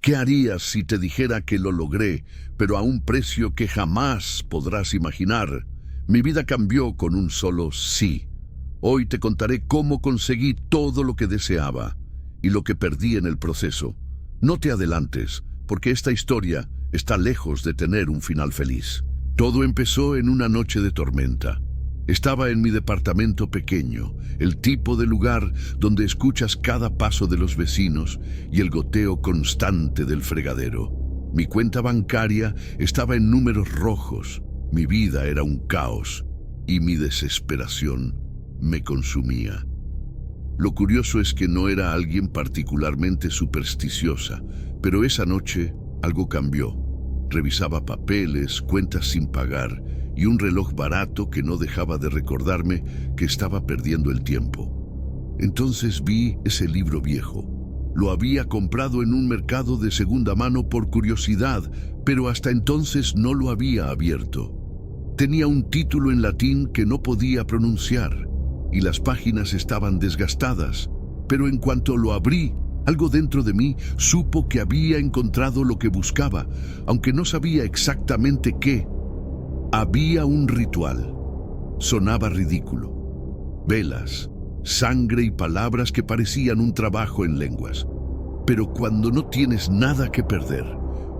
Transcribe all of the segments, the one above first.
¿Qué harías si te dijera que lo logré, pero a un precio que jamás podrás imaginar? Mi vida cambió con un solo sí. Hoy te contaré cómo conseguí todo lo que deseaba y lo que perdí en el proceso. No te adelantes, porque esta historia está lejos de tener un final feliz. Todo empezó en una noche de tormenta. Estaba en mi departamento pequeño, el tipo de lugar donde escuchas cada paso de los vecinos y el goteo constante del fregadero. Mi cuenta bancaria estaba en números rojos, mi vida era un caos y mi desesperación me consumía. Lo curioso es que no era alguien particularmente supersticiosa, pero esa noche algo cambió. Revisaba papeles, cuentas sin pagar y un reloj barato que no dejaba de recordarme que estaba perdiendo el tiempo. Entonces vi ese libro viejo. Lo había comprado en un mercado de segunda mano por curiosidad, pero hasta entonces no lo había abierto. Tenía un título en latín que no podía pronunciar y las páginas estaban desgastadas, pero en cuanto lo abrí, algo dentro de mí supo que había encontrado lo que buscaba, aunque no sabía exactamente qué. Había un ritual. Sonaba ridículo. Velas, sangre y palabras que parecían un trabajo en lenguas. Pero cuando no tienes nada que perder,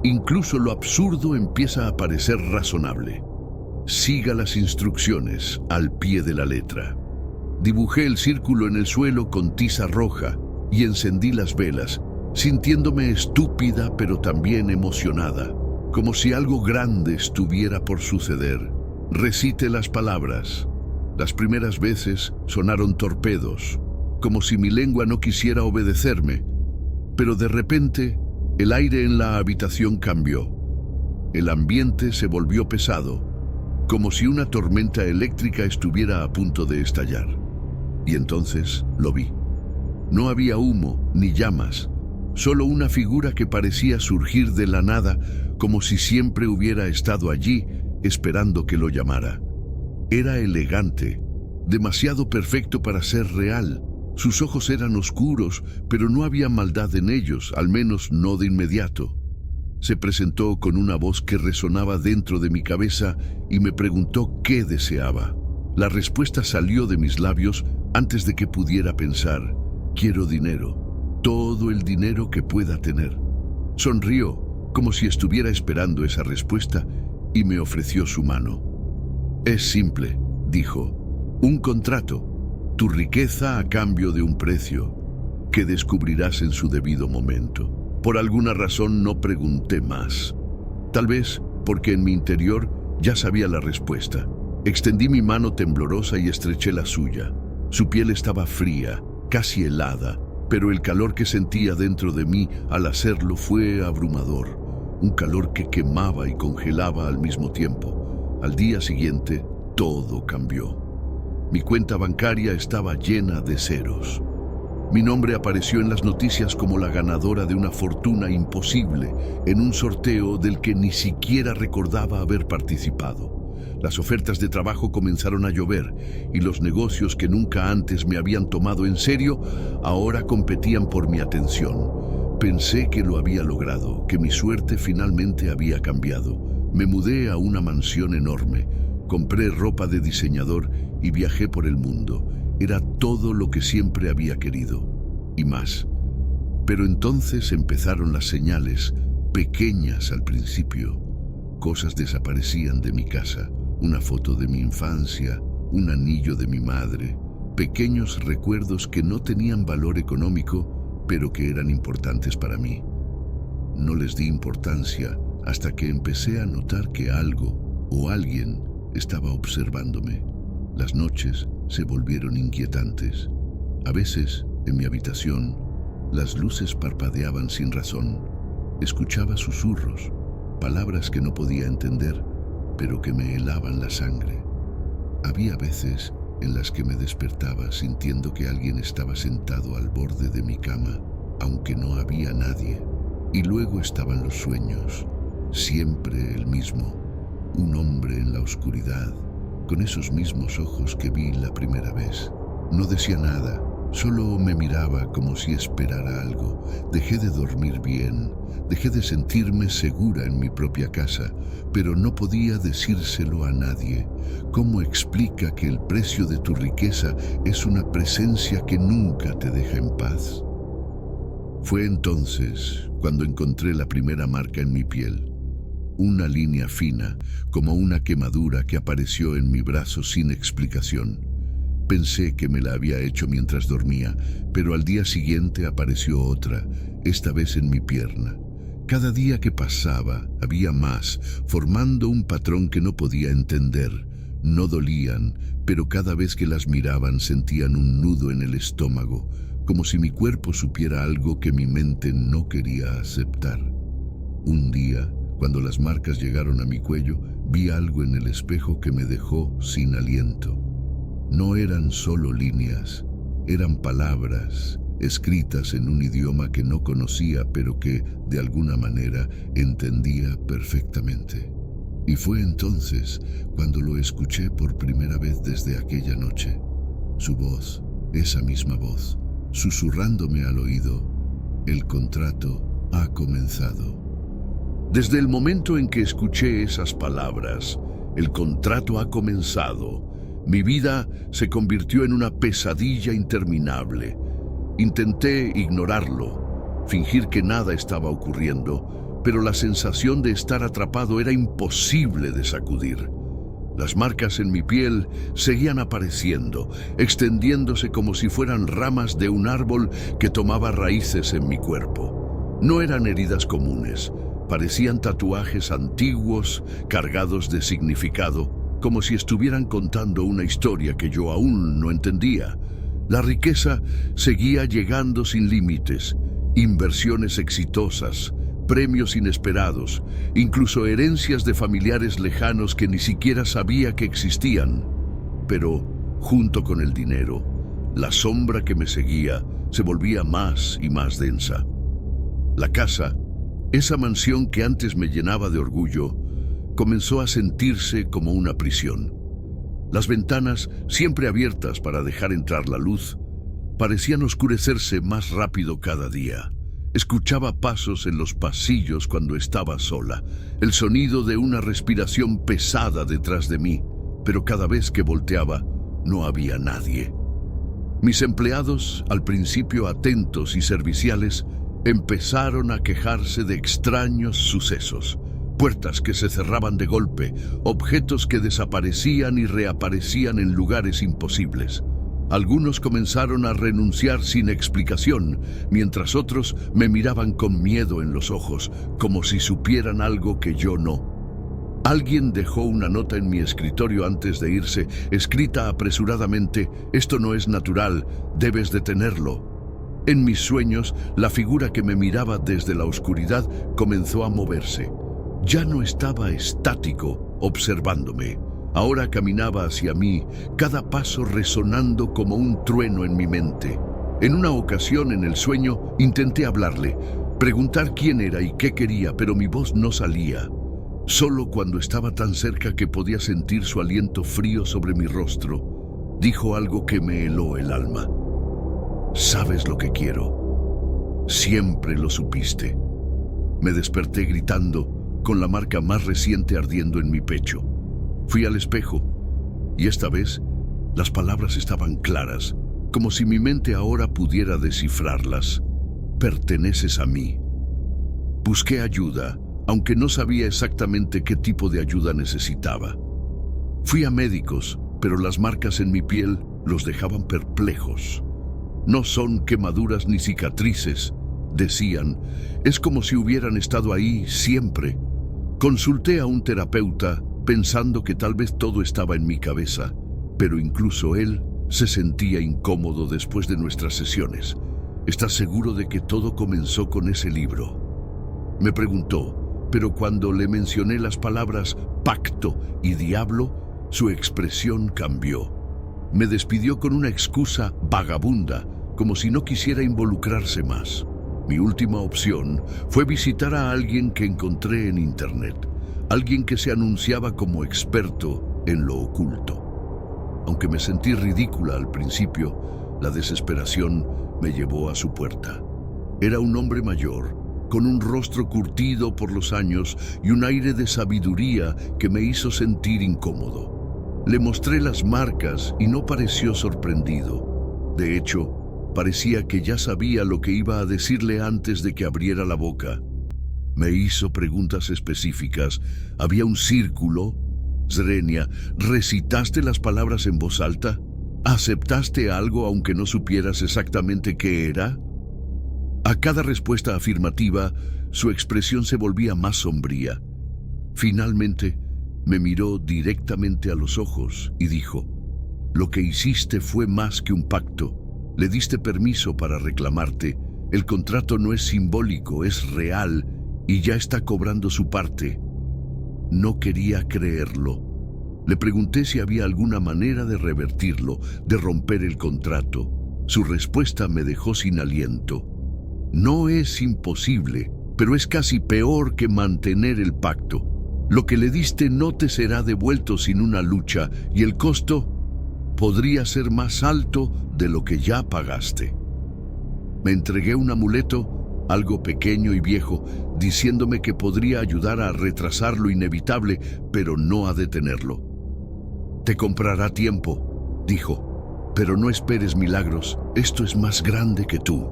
incluso lo absurdo empieza a parecer razonable. Siga las instrucciones al pie de la letra. Dibujé el círculo en el suelo con tiza roja y encendí las velas, sintiéndome estúpida pero también emocionada, como si algo grande estuviera por suceder. Recité las palabras. Las primeras veces sonaron torpedos, como si mi lengua no quisiera obedecerme, pero de repente el aire en la habitación cambió. El ambiente se volvió pesado, como si una tormenta eléctrica estuviera a punto de estallar. Y entonces lo vi. No había humo ni llamas, solo una figura que parecía surgir de la nada, como si siempre hubiera estado allí, esperando que lo llamara. Era elegante, demasiado perfecto para ser real. Sus ojos eran oscuros, pero no había maldad en ellos, al menos no de inmediato. Se presentó con una voz que resonaba dentro de mi cabeza y me preguntó qué deseaba. La respuesta salió de mis labios antes de que pudiera pensar. Quiero dinero, todo el dinero que pueda tener. Sonrió, como si estuviera esperando esa respuesta, y me ofreció su mano. Es simple, dijo. Un contrato, tu riqueza a cambio de un precio, que descubrirás en su debido momento. Por alguna razón no pregunté más. Tal vez porque en mi interior ya sabía la respuesta. Extendí mi mano temblorosa y estreché la suya. Su piel estaba fría, casi helada, pero el calor que sentía dentro de mí al hacerlo fue abrumador. Un calor que quemaba y congelaba al mismo tiempo. Al día siguiente, todo cambió. Mi cuenta bancaria estaba llena de ceros. Mi nombre apareció en las noticias como la ganadora de una fortuna imposible en un sorteo del que ni siquiera recordaba haber participado. Las ofertas de trabajo comenzaron a llover y los negocios que nunca antes me habían tomado en serio ahora competían por mi atención. Pensé que lo había logrado, que mi suerte finalmente había cambiado. Me mudé a una mansión enorme, compré ropa de diseñador y viajé por el mundo. Era todo lo que siempre había querido, y más. Pero entonces empezaron las señales, pequeñas al principio. Cosas desaparecían de mi casa, una foto de mi infancia, un anillo de mi madre, pequeños recuerdos que no tenían valor económico, pero que eran importantes para mí. No les di importancia hasta que empecé a notar que algo o alguien estaba observándome. Las noches se volvieron inquietantes. A veces, en mi habitación, las luces parpadeaban sin razón. Escuchaba susurros, palabras que no podía entender, pero que me helaban la sangre. Había veces en las que me despertaba sintiendo que alguien estaba sentado al borde de mi cama, aunque no había nadie. Y luego estaban los sueños, siempre el mismo, un hombre en la oscuridad, con esos mismos ojos que vi la primera vez. No decía nada, Solo me miraba como si esperara algo. Dejé de dormir bien, dejé de sentirme segura en mi propia casa, pero no podía decírselo a nadie. ¿Cómo explica que el precio de tu riqueza es una presencia que nunca te deja en paz? Fue entonces cuando encontré la primera marca en mi piel. Una línea fina, como una quemadura que apareció en mi brazo sin explicación. Pensé que me la había hecho mientras dormía, pero al día siguiente apareció otra, esta vez en mi pierna. Cada día que pasaba había más, formando un patrón que no podía entender. No dolían, pero cada vez que las miraban sentían un nudo en el estómago, como si mi cuerpo supiera algo que mi mente no quería aceptar. Un día, cuando las marcas llegaron a mi cuello, vi algo en el espejo que me dejó sin aliento. No eran solo líneas, eran palabras escritas en un idioma que no conocía, pero que, de alguna manera, entendía perfectamente. Y fue entonces cuando lo escuché por primera vez desde aquella noche. Su voz, esa misma voz, susurrándome al oído: el contrato ha comenzado. Desde el momento en que escuché esas palabras, el contrato ha comenzado, mi vida se convirtió en una pesadilla interminable. Intenté ignorarlo, fingir que nada estaba ocurriendo, pero la sensación de estar atrapado era imposible de sacudir. Las marcas en mi piel seguían apareciendo, extendiéndose como si fueran ramas de un árbol que tomaba raíces en mi cuerpo. No eran heridas comunes, parecían tatuajes antiguos, cargados de significado, como si estuvieran contando una historia que yo aún no entendía. La riqueza seguía llegando sin límites, inversiones exitosas, premios inesperados, incluso herencias de familiares lejanos que ni siquiera sabía que existían. Pero, junto con el dinero, la sombra que me seguía se volvía más y más densa. La casa, esa mansión que antes me llenaba de orgullo, comenzó a sentirse como una prisión. Las ventanas, siempre abiertas para dejar entrar la luz, parecían oscurecerse más rápido cada día. Escuchaba pasos en los pasillos cuando estaba sola, el sonido de una respiración pesada detrás de mí, pero cada vez que volteaba no había nadie. Mis empleados, al principio atentos y serviciales, empezaron a quejarse de extraños sucesos. Puertas que se cerraban de golpe, objetos que desaparecían y reaparecían en lugares imposibles. Algunos comenzaron a renunciar sin explicación, mientras otros me miraban con miedo en los ojos, como si supieran algo que yo no. Alguien dejó una nota en mi escritorio antes de irse, escrita apresuradamente: «Esto no es natural, debes detenerlo». En mis sueños, la figura que me miraba desde la oscuridad comenzó a moverse. Ya no estaba estático, observándome. Ahora caminaba hacia mí, cada paso resonando como un trueno en mi mente. En una ocasión en el sueño intenté hablarle, preguntar quién era y qué quería, pero mi voz no salía. Solo cuando estaba tan cerca que podía sentir su aliento frío sobre mi rostro, dijo algo que me heló el alma. «¿Sabes lo que quiero? Siempre lo supiste». Me desperté gritando, con la marca más reciente ardiendo en mi pecho. Fui al espejo, y esta vez las palabras estaban claras, como si mi mente ahora pudiera descifrarlas. «Perteneces a mí». Busqué ayuda, aunque no sabía exactamente qué tipo de ayuda necesitaba. Fui a médicos, pero las marcas en mi piel los dejaban perplejos. «No son quemaduras ni cicatrices», decían, «es como si hubieran estado ahí siempre». Consulté a un terapeuta pensando que tal vez todo estaba en mi cabeza, pero incluso él se sentía incómodo después de nuestras sesiones. «¿Estás seguro de que todo comenzó con ese libro?», me preguntó, pero cuando le mencioné las palabras pacto y diablo, su expresión cambió. Me despidió con una excusa vagabunda, como si no quisiera involucrarse más. Mi última opción fue visitar a alguien que encontré en internet, alguien que se anunciaba como experto en lo oculto. Aunque me sentí ridícula al principio, La desesperación me llevó a su puerta. Era un hombre mayor, con un rostro curtido por los años y un aire de sabiduría que me hizo sentir incómodo. Le mostré las marcas y no pareció sorprendido. De hecho, parecía que ya sabía lo que iba a decirle antes de que abriera la boca. Me hizo preguntas específicas. ¿Había un círculo? Zrenia, ¿recitaste las palabras en voz alta? ¿Aceptaste algo aunque no supieras exactamente qué era? A cada respuesta afirmativa, su expresión se volvía más sombría. Finalmente, me miró directamente a los ojos y dijo: «Lo que hiciste fue más que un pacto. Le diste permiso para reclamarte. El contrato no es simbólico, es real y ya está cobrando su parte». No quería creerlo. Le pregunté si había alguna manera de revertirlo, de romper el contrato. Su respuesta me dejó sin aliento. No es imposible, pero es casi peor que mantener el pacto. Lo que le diste no te será devuelto sin una lucha, y el costo podría ser más alto de lo que ya pagaste. Me entregué un amuleto, algo pequeño y viejo, diciéndome que podría ayudar a retrasar lo inevitable, pero no a detenerlo. «Te comprará tiempo», dijo, «pero no esperes milagros, esto es más grande que tú».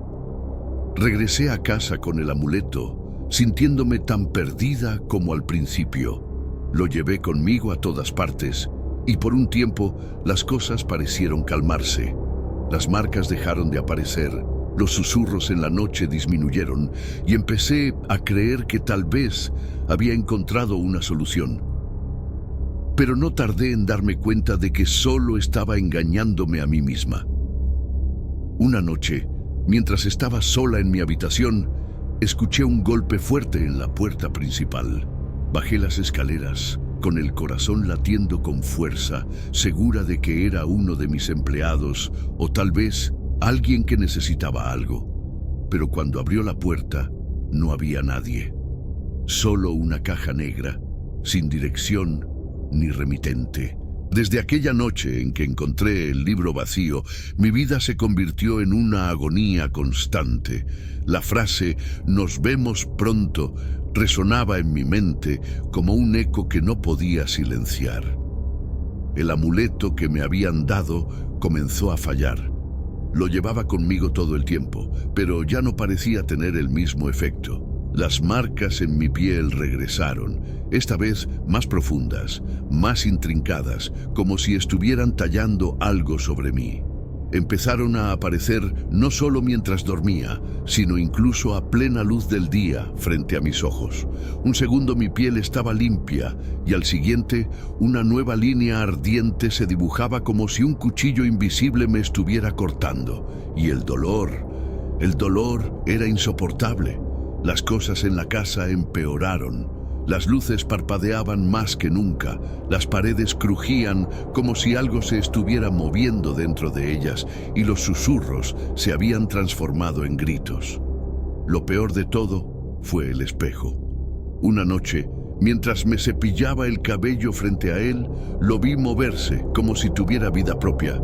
Regresé a casa con el amuleto, sintiéndome tan perdida como al principio. Lo llevé conmigo a todas partes, y por un tiempo las cosas parecieron calmarse. Las marcas dejaron de aparecer, los susurros en la noche disminuyeron, y empecé a creer que tal vez había encontrado una solución. Pero no tardé en darme cuenta de que solo estaba engañándome a mí misma. Una noche, mientras estaba sola en mi habitación, escuché un golpe fuerte en la puerta principal. Bajé las escaleras, con el corazón latiendo con fuerza, segura de que era uno de mis empleados o tal vez alguien que necesitaba algo. Pero cuando abrió la puerta, no había nadie. Solo una caja negra, sin dirección ni remitente. Desde aquella noche en que encontré el libro vacío, mi vida se convirtió en una agonía constante. La frase «nos vemos pronto» resonaba en mi mente como un eco que no podía silenciar. El amuleto que me habían dado comenzó a fallar. Lo llevaba conmigo todo el tiempo, pero ya no parecía tener el mismo efecto. Las marcas en mi piel regresaron, esta vez más profundas, más intrincadas, como si estuvieran tallando algo sobre mí. Empezaron a aparecer no solo mientras dormía, sino incluso a plena luz del día frente a mis ojos. Un segundo mi piel estaba limpia y al siguiente una nueva línea ardiente se dibujaba como si un cuchillo invisible me estuviera cortando. Y el dolor era insoportable. Las cosas en la casa empeoraron. Las luces parpadeaban más que nunca, las paredes crujían como si algo se estuviera moviendo dentro de ellas y los susurros se habían transformado en gritos. Lo peor de todo fue el espejo. Una noche, mientras me cepillaba el cabello frente a él, lo vi moverse como si tuviera vida propia.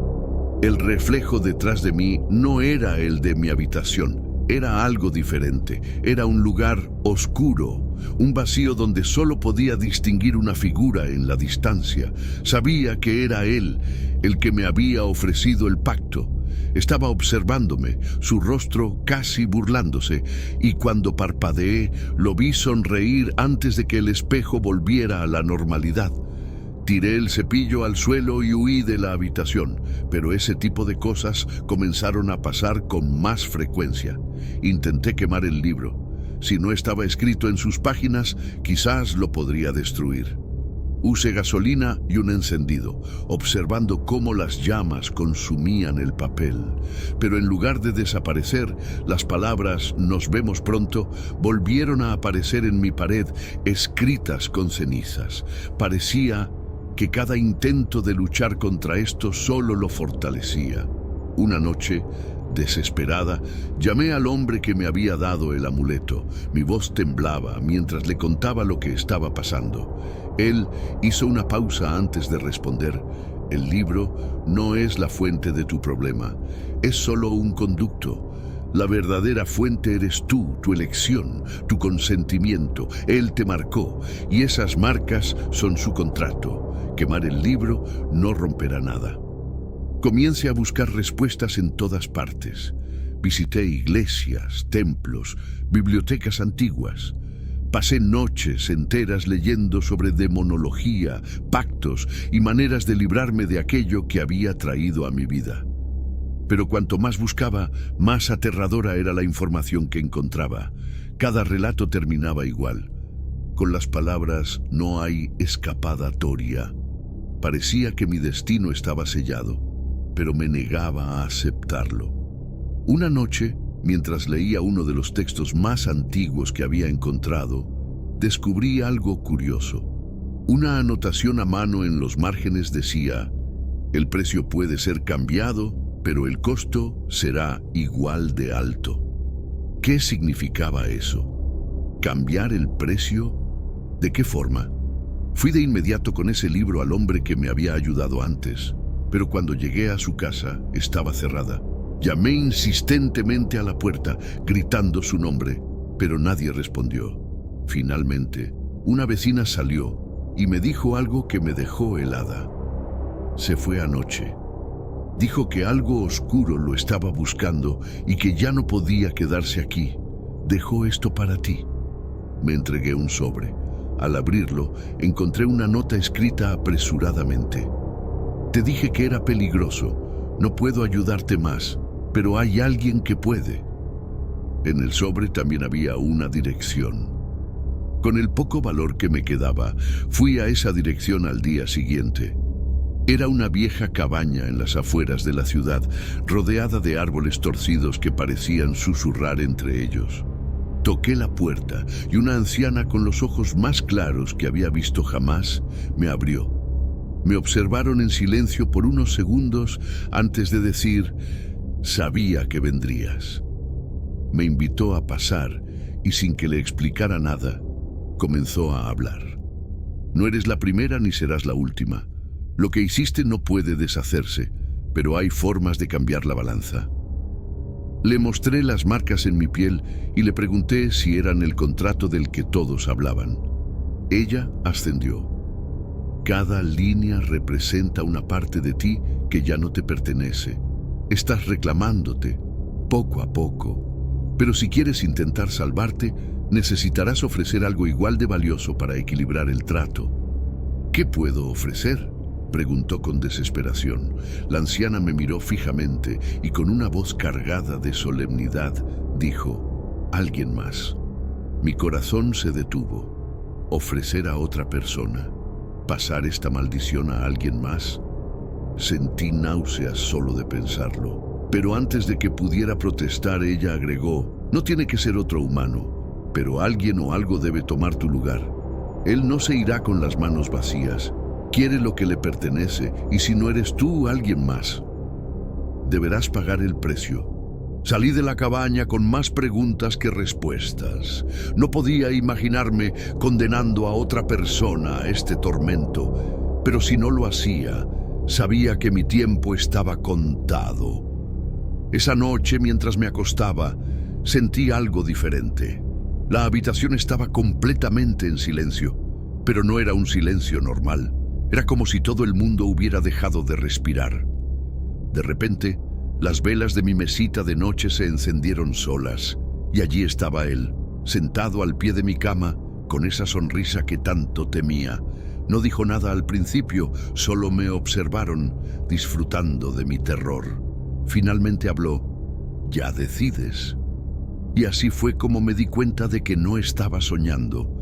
El reflejo detrás de mí no era el de mi habitación. Era algo diferente, era un lugar oscuro, un vacío donde solo podía distinguir una figura en la distancia. Sabía que era él, el que me había ofrecido el pacto. Estaba observándome, su rostro casi burlándose, y cuando parpadeé, lo vi sonreír antes de que el espejo volviera a la normalidad. Tiré el cepillo al suelo y huí de la habitación, pero ese tipo de cosas comenzaron a pasar con más frecuencia. Intenté quemar el libro. Si no estaba escrito en sus páginas, quizás lo podría destruir. Usé gasolina y un encendido, observando cómo las llamas consumían el papel. Pero en lugar de desaparecer, las palabras «nos vemos pronto» volvieron a aparecer en mi pared, escritas con cenizas. Parecía que cada intento de luchar contra esto solo lo fortalecía. Una noche, desesperada, llamé al hombre que me había dado el amuleto. Mi voz temblaba mientras le contaba lo que estaba pasando. Él hizo una pausa antes de responder. El libro no es la fuente de tu problema, es solo un conducto. La verdadera fuente eres tú, tu elección, tu consentimiento. Él te marcó y esas marcas son su contrato. Quemar el libro no romperá nada. Comience a buscar respuestas en todas partes. Visité iglesias, templos, bibliotecas antiguas. Pasé noches enteras leyendo sobre demonología, pactos y maneras de librarme de aquello que había traído a mi vida. Pero cuanto más buscaba, más aterradora era la información que encontraba. Cada relato terminaba igual, con las palabras «no hay escapatoria». Parecía que mi destino estaba sellado, pero me negaba a aceptarlo. Una noche, mientras leía uno de los textos más antiguos que había encontrado, descubrí algo curioso. Una anotación a mano en los márgenes decía: «El precio puede ser cambiado, pero el costo será igual de alto». ¿Qué significaba eso? ¿Cambiar el precio? ¿De qué forma? Fui de inmediato con ese libro al hombre que me había ayudado antes, pero cuando llegué a su casa estaba cerrada. Llamé insistentemente a la puerta, gritando su nombre, pero nadie respondió. Finalmente, una vecina salió y me dijo algo que me dejó helada. Se fue anoche. Dijo que algo oscuro lo estaba buscando y que ya no podía quedarse aquí. Dejó esto para ti. Me entregué un sobre. Al abrirlo, encontré una nota escrita apresuradamente. Te dije que era peligroso. No puedo ayudarte más, pero hay alguien que puede. En el sobre también había una dirección. Con el poco valor que me quedaba, fui a esa dirección al día siguiente. Era una vieja cabaña en las afueras de la ciudad, rodeada de árboles torcidos que parecían susurrar entre ellos. Toqué la puerta y una anciana con los ojos más claros que había visto jamás me abrió. Me observaron en silencio por unos segundos antes de decir: «Sabía que vendrías». Me invitó a pasar y sin que le explicara nada, comenzó a hablar. «No eres la primera ni serás la última. Lo que hiciste no puede deshacerse, pero hay formas de cambiar la balanza». Le mostré las marcas en mi piel y le pregunté si eran el contrato del que todos hablaban. Ella ascendió. «Cada línea representa una parte de ti que ya no te pertenece. Estás reclamándote, poco a poco. Pero si quieres intentar salvarte, necesitarás ofrecer algo igual de valioso para equilibrar el trato». «¿Qué puedo ofrecer?», preguntó con desesperación. La anciana me miró fijamente y con una voz cargada de solemnidad dijo: «Alguien más». Mi corazón se detuvo. ¿Ofrecer a otra persona? ¿Pasar esta maldición a alguien más? Sentí náuseas solo de pensarlo. Pero antes de que pudiera protestar, ella agregó: «No tiene que ser otro humano, pero alguien o algo debe tomar tu lugar. Él no se irá con las manos vacías. Quiere lo que le pertenece, y si no eres tú, alguien más. Deberás pagar el precio». Salí de la cabaña con más preguntas que respuestas. No podía imaginarme condenando a otra persona a este tormento, pero si no lo hacía, sabía que mi tiempo estaba contado. Esa noche, mientras me acostaba, sentí algo diferente. La habitación estaba completamente en silencio, pero no era un silencio normal. Era como si todo el mundo hubiera dejado de respirar. De repente, las velas de mi mesita de noche se encendieron solas, y allí estaba él, sentado al pie de mi cama, con esa sonrisa que tanto temía. No dijo nada al principio, solo me observaron, disfrutando de mi terror. Finalmente habló: «Ya decides». Y así fue como me di cuenta de que no estaba soñando.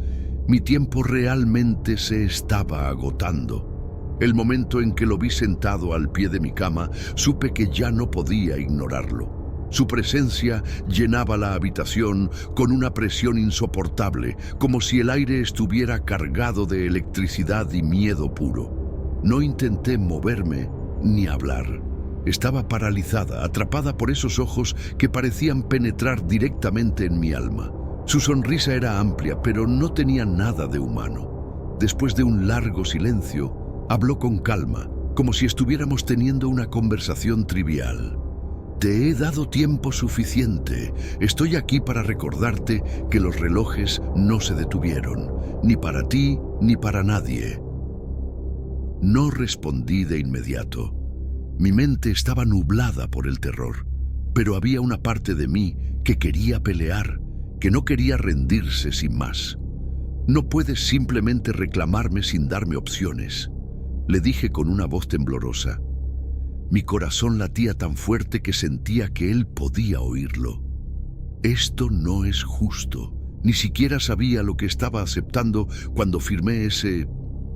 Mi tiempo realmente se estaba agotando. El momento en que lo vi sentado al pie de mi cama, supe que ya no podía ignorarlo. Su presencia llenaba la habitación con una presión insoportable, como si el aire estuviera cargado de electricidad y miedo puro. No intenté moverme ni hablar. Estaba paralizada, atrapada por esos ojos que parecían penetrar directamente en mi alma. Su sonrisa era amplia, pero no tenía nada de humano. Después de un largo silencio, habló con calma, como si estuviéramos teniendo una conversación trivial. Te he dado tiempo suficiente. Estoy aquí para recordarte que los relojes no se detuvieron, ni para ti ni para nadie. No respondí de inmediato. Mi mente estaba nublada por el terror, pero había una parte de mí que quería pelear, que no quería rendirse sin más. No puedes simplemente reclamarme sin darme opciones, le dije con una voz temblorosa. Mi corazón latía tan fuerte que sentía que él podía oírlo. Esto no es justo. Ni siquiera sabía lo que estaba aceptando cuando firmé ese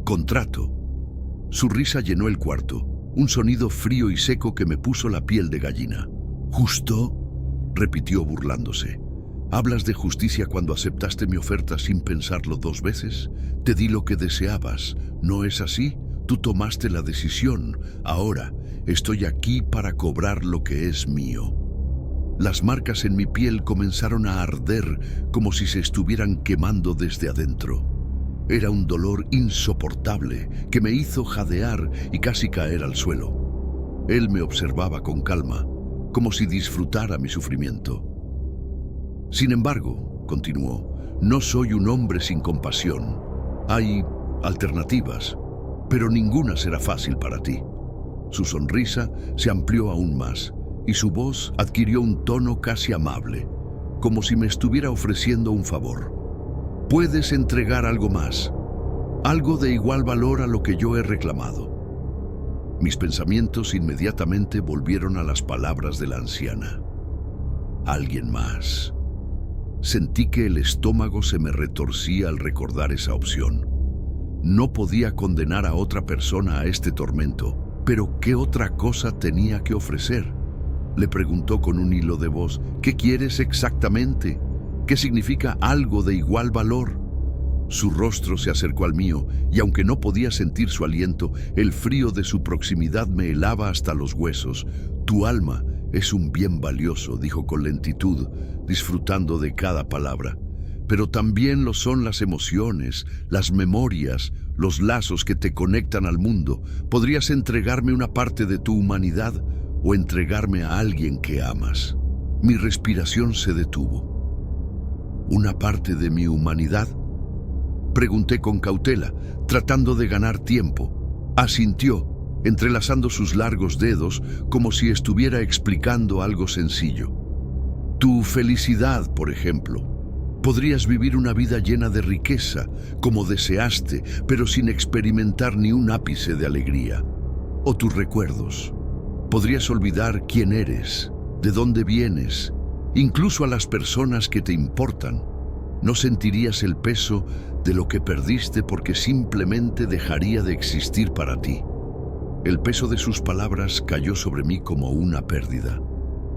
contrato. Su risa llenó el cuarto, un sonido frío y seco que me puso la piel de gallina. ¿Justo?, repitió burlándose. ¿Hablas de justicia cuando aceptaste mi oferta sin pensarlo 2 veces? Te di lo que deseabas, ¿no es así? Tú tomaste la decisión. Ahora estoy aquí para cobrar lo que es mío. Las marcas en mi piel comenzaron a arder como si se estuvieran quemando desde adentro. Era un dolor insoportable que me hizo jadear y casi caer al suelo. Él me observaba con calma, como si disfrutara mi sufrimiento. Sin embargo, continuó, no soy un hombre sin compasión. Hay alternativas, pero ninguna será fácil para ti. Su sonrisa se amplió aún más y su voz adquirió un tono casi amable, como si me estuviera ofreciendo un favor. Puedes entregar algo más, algo de igual valor a lo que yo he reclamado. Mis pensamientos inmediatamente volvieron a las palabras de la anciana. Alguien más. Sentí que el estómago se me retorcía al recordar esa opción. No podía condenar a otra persona a este tormento, pero ¿qué otra cosa tenía que ofrecer? Le preguntó con un hilo de voz. ¿Qué quieres exactamente? ¿Qué significa algo de igual valor? Su rostro se acercó al mío, y aunque no podía sentir su aliento, el frío de su proximidad me helaba hasta los huesos. Tu alma es un bien valioso, dijo con lentitud, disfrutando de cada palabra. Pero también lo son las emociones, las memorias, los lazos que te conectan al mundo. ¿Podrías entregarme una parte de tu humanidad o entregarme a alguien que amas? Mi respiración se detuvo. ¿Una parte de mi humanidad? Pregunté con cautela, tratando de ganar tiempo. Asintió, entrelazando sus largos dedos como si estuviera explicando algo sencillo. Tu felicidad, por ejemplo. Podrías vivir una vida llena de riqueza, como deseaste, pero sin experimentar ni un ápice de alegría. O tus recuerdos. Podrías olvidar quién eres, de dónde vienes, incluso a las personas que te importan. No sentirías el peso de lo que perdiste porque simplemente dejaría de existir para ti. El peso de sus palabras cayó sobre mí como una pérdida.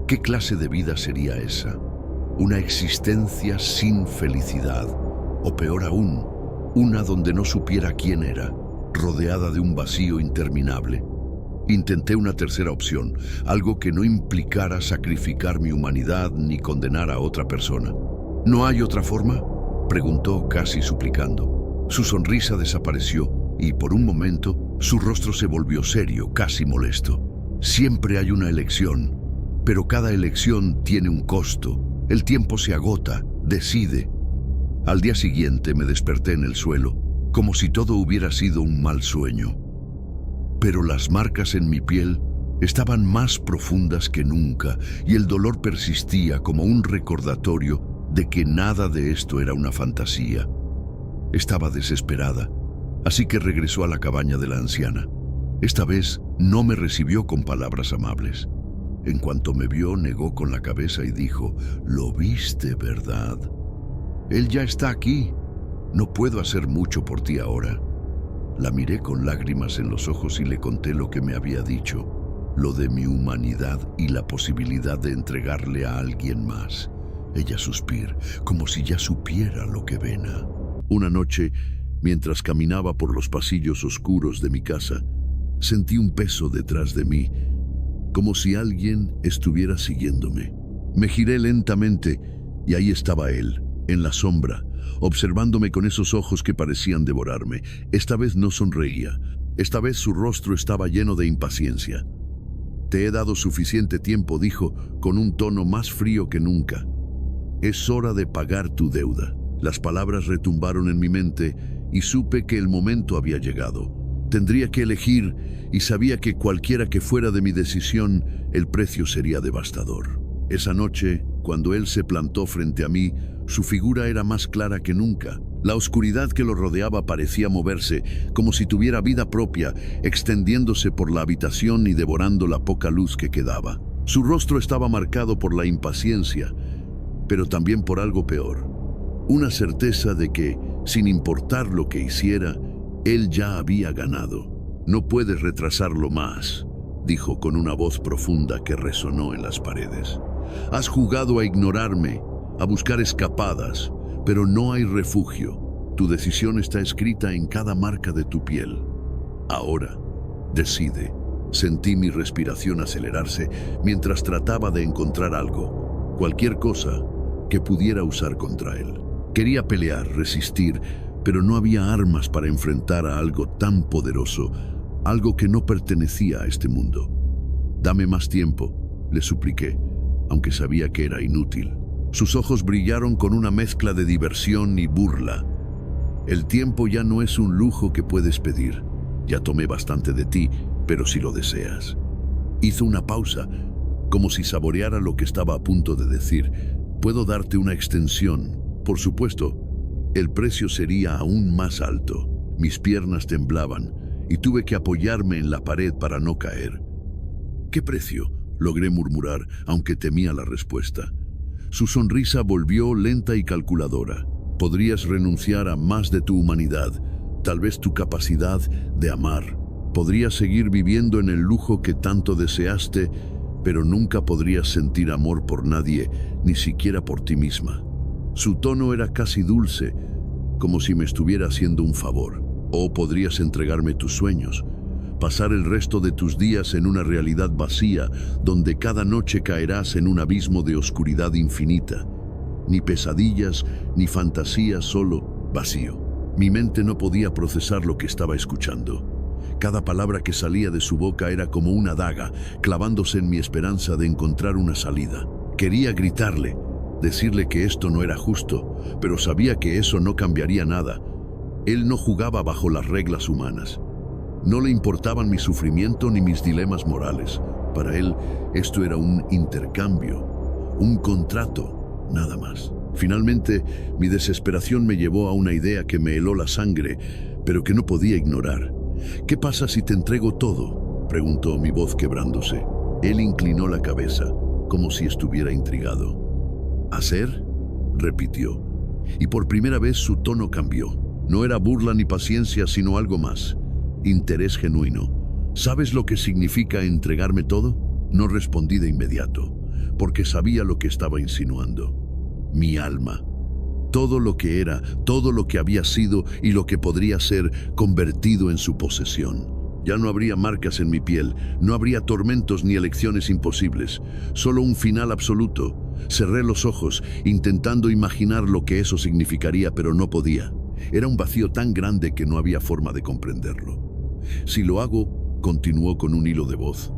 ¿Qué clase de vida sería esa? Una existencia sin felicidad, o peor aún, una donde no supiera quién era, rodeada de un vacío interminable. Intenté una tercera opción, algo que no implicara sacrificar mi humanidad ni condenar a otra persona. ¿No hay otra forma?, preguntó casi suplicando. Su sonrisa desapareció y por un momento su rostro se volvió serio, casi molesto. Siempre hay una elección, pero cada elección tiene un costo. El tiempo se agota, decide. Al día siguiente me desperté en el suelo, como si todo hubiera sido un mal sueño. Pero las marcas en mi piel estaban más profundas que nunca y el dolor persistía como un recordatorio de que nada de esto era una fantasía. Estaba desesperada, así que regresó a la cabaña de la anciana. Esta vez no me recibió con palabras amables. En cuanto me vio, negó con la cabeza y dijo, «Lo viste, ¿verdad? Él ya está aquí. No puedo hacer mucho por ti ahora». La miré con lágrimas en los ojos y le conté lo que me había dicho, lo de mi humanidad y la posibilidad de entregarle a alguien más. Ella suspiró, como si ya supiera lo que venía. Una noche, mientras caminaba por los pasillos oscuros de mi casa, sentí un peso detrás de mí, como si alguien estuviera siguiéndome. Me giré lentamente y ahí estaba él, en la sombra, observándome con esos ojos que parecían devorarme. Esta vez no sonreía, Esta vez su rostro estaba lleno de impaciencia. «Te he dado suficiente tiempo», dijo, con un tono más frío que nunca. «Es hora de pagar tu deuda». Las palabras retumbaron en mi mente y supe que el momento había llegado. Tendría que elegir y sabía que cualquiera que fuera de mi decisión, el precio sería devastador. Esa noche, cuando él se plantó frente a mí, su figura era más clara que nunca. La oscuridad que lo rodeaba parecía moverse, como si tuviera vida propia, extendiéndose por la habitación y devorando la poca luz que quedaba. Su rostro estaba marcado por la impaciencia, pero también por algo peor. Una certeza de que, sin importar lo que hiciera, él ya había ganado. «No puedes retrasarlo más», dijo con una voz profunda que resonó en las paredes. «Has jugado a ignorarme, a buscar escapadas, pero no hay refugio. Tu decisión está escrita en cada marca de tu piel. Ahora, decide». Sentí mi respiración acelerarse mientras trataba de encontrar algo, cualquier cosa que pudiera usar contra él. Quería pelear, resistir, pero no había armas para enfrentar a algo tan poderoso, algo que no pertenecía a este mundo. «Dame más tiempo», le supliqué, aunque sabía que era inútil. Sus ojos brillaron con una mezcla de diversión y burla. «El tiempo ya no es un lujo que puedes pedir. Ya tomé bastante de ti, pero si lo deseas». Hizo una pausa, como si saboreara lo que estaba a punto de decir. «Puedo darte una extensión. Por supuesto, el precio sería aún más alto». Mis piernas temblaban y tuve que apoyarme en la pared para no caer. «¿Qué precio?», logré murmurar, aunque temía la respuesta. Su sonrisa volvió lenta y calculadora. «Podrías renunciar a más de tu humanidad, tal vez tu capacidad de amar. Podrías seguir viviendo en el lujo que tanto deseaste, pero nunca podrías sentir amor por nadie, ni siquiera por ti misma». Su tono era casi dulce, como si me estuviera haciendo un favor. «O podrías entregarme tus sueños, pasar el resto de tus días en una realidad vacía, donde cada noche caerás en un abismo de oscuridad infinita. Ni pesadillas, ni fantasías, solo vacío». Mi mente no podía procesar lo que estaba escuchando. Cada palabra que salía de su boca era como una daga, clavándose en mi esperanza de encontrar una salida. Quería gritarle, decirle que esto no era justo, pero sabía que eso no cambiaría nada. Él no jugaba bajo las reglas humanas. No le importaban mi sufrimiento ni mis dilemas morales. Para él, esto era un intercambio, un contrato, nada más. Finalmente, mi desesperación me llevó a una idea que me heló la sangre, pero que no podía ignorar. «¿Qué pasa si te entrego todo?», preguntó, mi voz quebrándose. Él inclinó la cabeza, como si estuviera intrigado. «¿Hacer?», repitió, y por primera vez su tono cambió. No era burla ni paciencia, sino algo más. Interés genuino. «¿Sabes lo que significa entregarme todo?». No respondí de inmediato, porque sabía lo que estaba insinuando. Mi alma. Todo lo que era, todo lo que había sido y lo que podría ser, convertido en su posesión. Ya no habría marcas en mi piel, no habría tormentos ni elecciones imposibles, solo un final absoluto. Cerré los ojos, intentando imaginar lo que eso significaría, pero no podía. Era un vacío tan grande que no había forma de comprenderlo. «Si lo hago», continuó con un hilo de voz,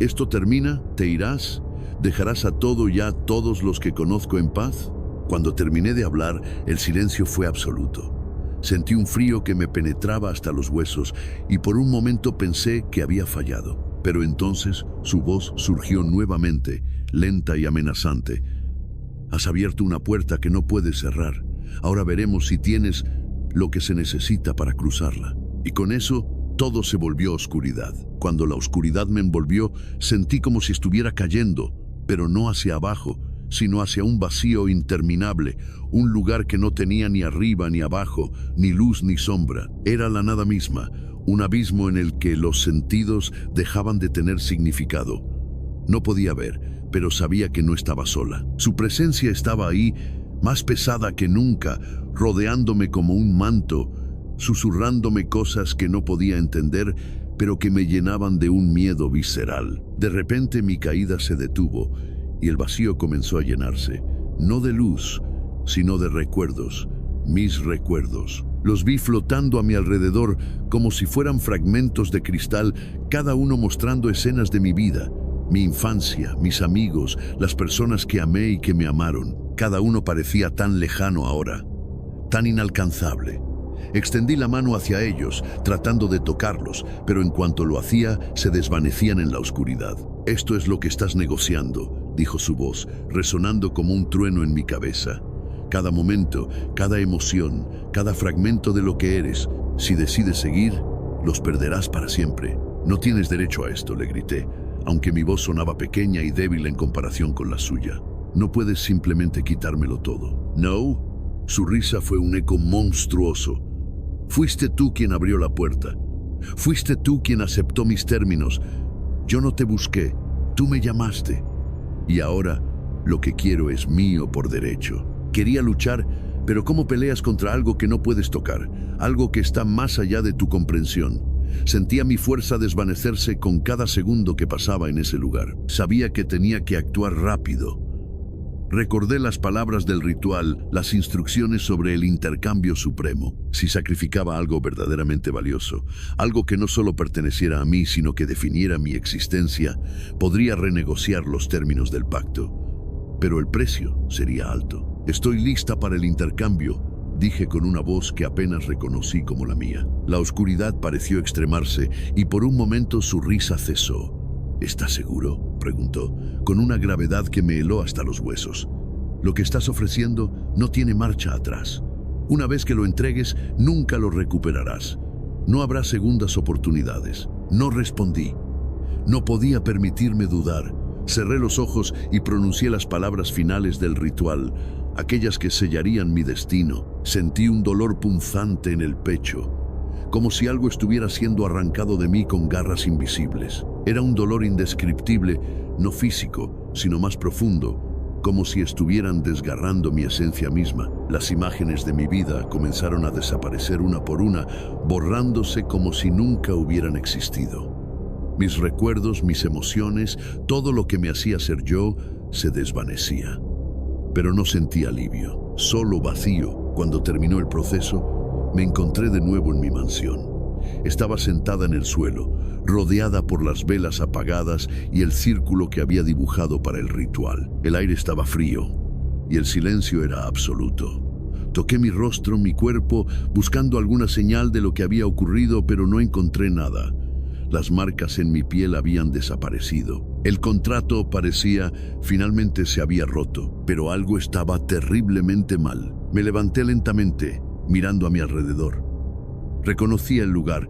«¿esto termina? ¿Te irás? ¿Dejarás a todo y a todos los que conozco en paz?». Cuando terminé de hablar, el silencio fue absoluto. Sentí un frío que me penetraba hasta los huesos y por un momento pensé que había fallado. Pero entonces su voz surgió nuevamente, lenta y amenazante. «Has abierto una puerta que no puedes cerrar. Ahora veremos si tienes lo que se necesita para cruzarla». Y con eso, todo se volvió oscuridad. Cuando la oscuridad me envolvió, sentí como si estuviera cayendo, pero no hacia abajo, sino hacia un vacío interminable, un lugar que no tenía ni arriba ni abajo, ni luz ni sombra. Era la nada misma, un abismo en el que los sentidos dejaban de tener significado. No podía ver, pero sabía que no estaba sola. Su presencia estaba ahí, más pesada que nunca, rodeándome como un manto, susurrándome cosas que no podía entender, pero que me llenaban de un miedo visceral. De repente mi caída se detuvo y el vacío comenzó a llenarse, no de luz, sino de recuerdos, mis recuerdos. Los vi flotando a mi alrededor como si fueran fragmentos de cristal, cada uno mostrando escenas de mi vida, mi infancia, mis amigos, las personas que amé y que me amaron. Cada uno parecía tan lejano ahora, tan inalcanzable. Extendí la mano hacia ellos, tratando de tocarlos, pero en cuanto lo hacía, se desvanecían en la oscuridad. «Esto es lo que estás negociando», dijo su voz, resonando como un trueno en mi cabeza. «Cada momento, cada emoción, cada fragmento de lo que eres, si decides seguir, los perderás para siempre. No tienes derecho a esto», le grité, aunque mi voz sonaba pequeña y débil en comparación con la suya. «No puedes simplemente quitármelo todo». «No». Su risa fue un eco monstruoso. «Fuiste tú quien abrió la puerta. Fuiste tú quien aceptó mis términos. Yo no te busqué, tú me llamaste. Y ahora lo que quiero es mío por derecho». Quería luchar, pero ¿cómo peleas contra algo que no puedes tocar? Algo que está más allá de tu comprensión. Sentía mi fuerza desvanecerse con cada segundo que pasaba en ese lugar. Sabía que tenía que actuar rápido. Recordé las palabras del ritual, las instrucciones sobre el intercambio supremo. Si sacrificaba algo verdaderamente valioso, algo que no solo perteneciera a mí, sino que definiera mi existencia, podría renegociar los términos del pacto. Pero el precio sería alto. «Estoy lista para el intercambio», dije con una voz que apenas reconocí como la mía. La oscuridad pareció extremarse y por un momento su risa cesó. «¿Estás seguro?», preguntó, con una gravedad que me heló hasta los huesos. «Lo que estás ofreciendo no tiene marcha atrás. Una vez que lo entregues, nunca lo recuperarás. No habrá segundas oportunidades». No respondí. No podía permitirme dudar. Cerré los ojos y pronuncié las palabras finales del ritual, aquellas que sellarían mi destino. Sentí un dolor punzante en el pecho, como si algo estuviera siendo arrancado de mí con garras invisibles. Era un dolor indescriptible, no físico, sino más profundo, como si estuvieran desgarrando mi esencia misma. Las imágenes de mi vida comenzaron a desaparecer una por una, borrándose como si nunca hubieran existido. Mis recuerdos, mis emociones, todo lo que me hacía ser yo, se desvanecía. Pero no sentí alivio, solo vacío. Cuando terminó el proceso, me encontré de nuevo en mi mansión. Estaba sentada en el suelo, rodeada por las velas apagadas y el círculo que había dibujado para el ritual. El aire estaba frío y el silencio era absoluto. Toqué mi rostro, mi cuerpo, buscando alguna señal de lo que había ocurrido, pero no encontré nada. Las marcas en mi piel habían desaparecido. El contrato parecía finalmente se había roto, pero algo estaba terriblemente mal. Me levanté lentamente, mirando a mi alrededor. Reconocía el lugar,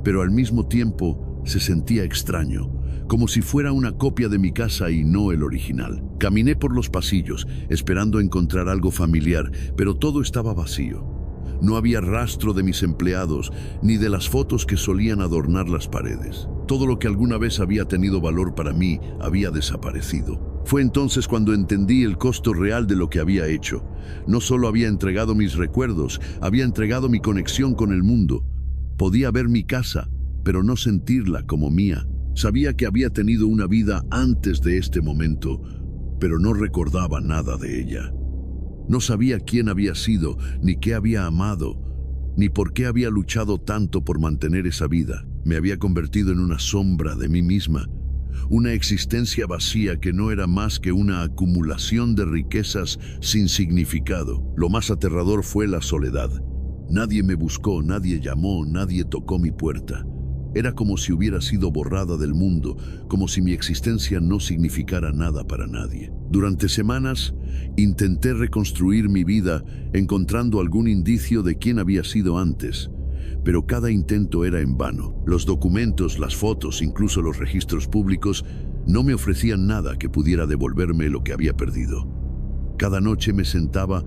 pero al mismo tiempo se sentía extraño, como si fuera una copia de mi casa y no el original. Caminé por los pasillos, esperando encontrar algo familiar, pero todo estaba vacío. No había rastro de mis empleados, ni de las fotos que solían adornar las paredes. Todo lo que alguna vez había tenido valor para mí había desaparecido. Fue entonces cuando entendí el costo real de lo que había hecho. No solo había entregado mis recuerdos, había entregado mi conexión con el mundo. Podía ver mi casa, pero no sentirla como mía. Sabía que había tenido una vida antes de este momento, pero no recordaba nada de ella. No sabía quién había sido, ni qué había amado, ni por qué había luchado tanto por mantener esa vida. Me había convertido en una sombra de mí misma, una existencia vacía que no era más que una acumulación de riquezas sin significado. Lo más aterrador fue la soledad. Nadie me buscó, nadie llamó, nadie tocó mi puerta. Era como si hubiera sido borrada del mundo, como si mi existencia no significara nada para nadie. Durante semanas, intenté reconstruir mi vida, encontrando algún indicio de quién había sido antes, pero cada intento era en vano. Los documentos, las fotos, incluso los registros públicos, no me ofrecían nada que pudiera devolverme lo que había perdido. Cada noche me sentaba